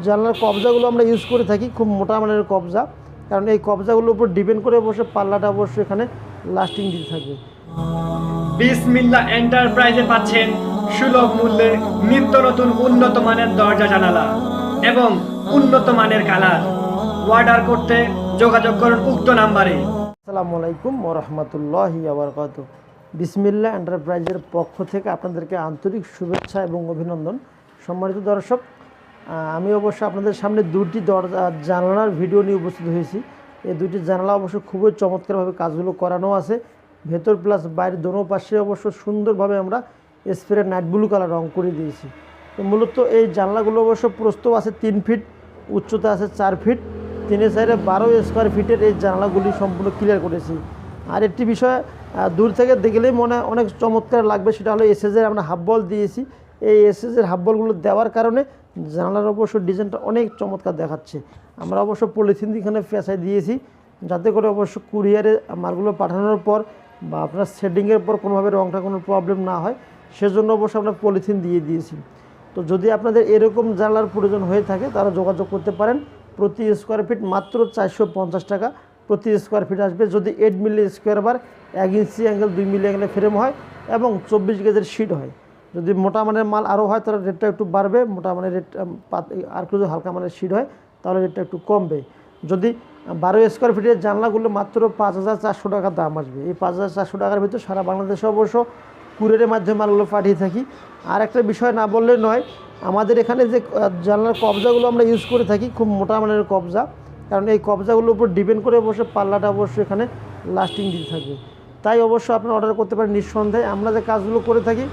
জানলার কবজাগুলো আমরা ইউজ করে থাকি, খুব মোটা মানের কবজা, কারণ এই কবজাগুলোর উপর ডিপেন্ড করে অবশ্যই পাল্লাটা অবশ্যই এখানে লাস্টিং দিতে থাকবে। বিসমিল্লাহ এন্টারপ্রাইজে পাচ্ছেন সুলভ মূল্যে নিত্য নতুন উন্নত মানের দরজা জানালা এবং উন্নত মানের কালার। অর্ডার করতে যোগাযোগ করুন উক্ত নাম্বারে। আসসালামু আলাইকুম ওয়া রাহমাতুল্লাহি ওয়া বারাকাতুহু। বিসমিল্লাহ এন্টারপ্রাইজের পক্ষ থেকে আপনাদেরকে আন্তরিক শুভেচ্ছা এবং অভিনন্দন। সম্মানিত দর্শক, আমি অবশ্য আপনাদের সামনে দুটি জানালার ভিডিও নিয়ে উপস্থিত হয়েছি। এই দুটি জানালা অবশ্য খুবই চমৎকারভাবে কাজগুলো করানো আছে, ভেতর প্লাস বাইরে দোনো পাশে অবশ্য সুন্দরভাবে আমরা স্প্রে নাইট ব্লু কালার রং করে দিয়েছি। তো মূলত এই জানলাগুলো অবশ্য প্রস্থ আছে 3 ফিট, উচ্চতা আছে 4 ফিট, 3 সাইডে 12 স্কোয়ার ফিটের এই জানলাগুলি সম্পূর্ণ ক্লিয়ার করেছি। আর একটি বিষয় দূর থেকে দেখলেই মনে অনেক চমৎকার লাগবে, সেটা হলো এসএসের আমরা হাফ বল দিয়েছি। এই এসএসের হাফ বলগুলো দেওয়ার কারণে জানলার অবশ্য ডিজাইনটা অনেক চমৎকার দেখাচ্ছে। আমরা অবশ্য পলিথিন এখানে পেঁচাই দিয়েছি, যাতে করে অবশ্য কুরিয়ারে মালগুলো পাঠানোর পর বা আপনার সেটিংয়ের পর কোনোভাবে রংটা কোনো প্রবলেম না হয়, সেজন্য অবশ্য আমরা পলিথিন দিয়ে দিয়েছি। তো যদি আপনাদের এরকম জানলার প্রয়োজন হয়ে থাকে তারা যোগাযোগ করতে পারেন। প্রতি স্কোয়ার ফিট মাত্র 450 টাকা প্রতি স্কোয়ার ফিট আসবে। যদি 8 মিলি স্কোয়ার বার 1 ইঞ্চি অ্যাঙ্গেল 2 মিলি অ্যাঙ্গেলে ফ্রেম হয় এবং 24 গেজের শিট হয়। যদি মোটা মানের মাল আরও হয় তাহলে রেটটা একটু বাড়বে, মোটা মানের রেট আর যদি হালকা মানের শিট হয় তাহলে রেটটা একটু কমবে। যদি 12 স্কোয়ার ফিটের জানলাগুলো মাত্র 5400 টাকা দাম আসবে। এই 5400 টাকার ভিতরে সারা বাংলাদেশে অবশ্য কুরিয়ারের মাধ্যমে মালগুলো পাঠিয়ে থাকি। আর একটা বিষয় না বললে নয়, আমাদের এখানে যে জানলার কবজাগুলো আমরা ইউজ করে থাকি খুব মোটা মানের কবজা, কারণ এই কবজাগুলোর উপর ডিপেন্ড করে অবশ্যই পাল্লাটা অবশ্যই এখানে লাস্টিং দিতে থাকবে। তাই অবশ্য আপনি অর্ডার করতে পারেন নিঃসন্দেহে। আমরা যে কাজগুলো করে থাকি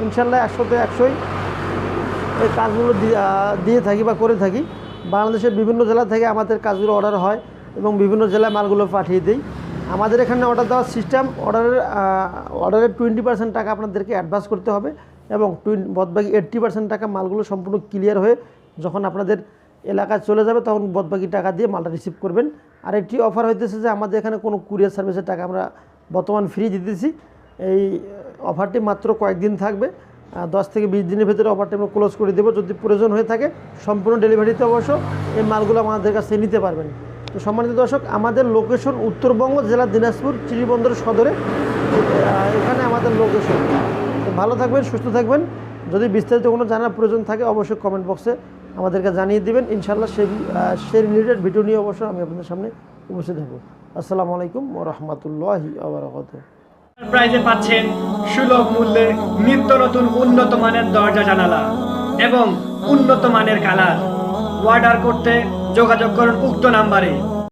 ইনশাল্লাহ 100তে 100ই এই কাজগুলো দিয়ে থাকি বা করে থাকি। বাংলাদেশের বিভিন্ন জেলা থেকে আমাদের কাজগুলো অর্ডার হয় এবং বিভিন্ন জেলায় মালগুলো পাঠিয়ে দিই। আমাদের এখানে অর্ডার দেওয়ার সিস্টেম, অর্ডারের 20% টাকা আপনাদেরকে অ্যাডভান্স করতে হবে এবং বদবাকি 80% টাকা মালগুলো সম্পূর্ণ ক্লিয়ার হয়ে যখন আপনাদের এলাকায় চলে যাবে তখন বদবাকি টাকা দিয়ে মালটা রিসিভ করবেন। আর একটি অফার হইতেছে যে আমাদের এখানে কোনো কুরিয়ার সার্ভিসের টাকা আমরা বর্তমান ফ্রি দিতেছি। এই অফারটি মাত্র কয়েকদিন থাকবে, 10 থেকে 20 দিনের ভিতরে অফারটি আমরা ক্লোজ করে দেবো। যদি প্রয়োজন হয়ে থাকে সম্পূর্ণ ডেলিভারিতে অবশ্য এই মালগুলো আমাদের কাছে নিতে পারবেন। তো সম্মানিত দর্শক, আমাদের লোকেশন উত্তরবঙ্গ জেলা দিনাজপুর চিরিবন্দর সদরে, এখানে আমাদের লোকেশন। তো ভালো থাকবেন, সুস্থ থাকবেন। যদি বিস্তারিত কোনো জানার প্রয়োজন থাকে অবশ্যই কমেন্ট বক্সে আমাদেরকে জানিয়ে দিবেন। ইনশাআল্লাহ সেই রিলেটেড ভিডিও নিয়ে অবশ্যই আমি আপনাদের সামনে উপস্থিত হব। আসসালামু আলাইকুম ওয়া রাহমাতুল্লাহি ওয়া বারাকাতুহু। প্রাইজে পাচ্ছেন সুলভ মূল্যে নিত্য নতুন উন্নত মানের দরজা জানালা এবং উন্নত মানের কালার। অর্ডার করতে যোগাযোগ করুন উক্ত নাম্বারে।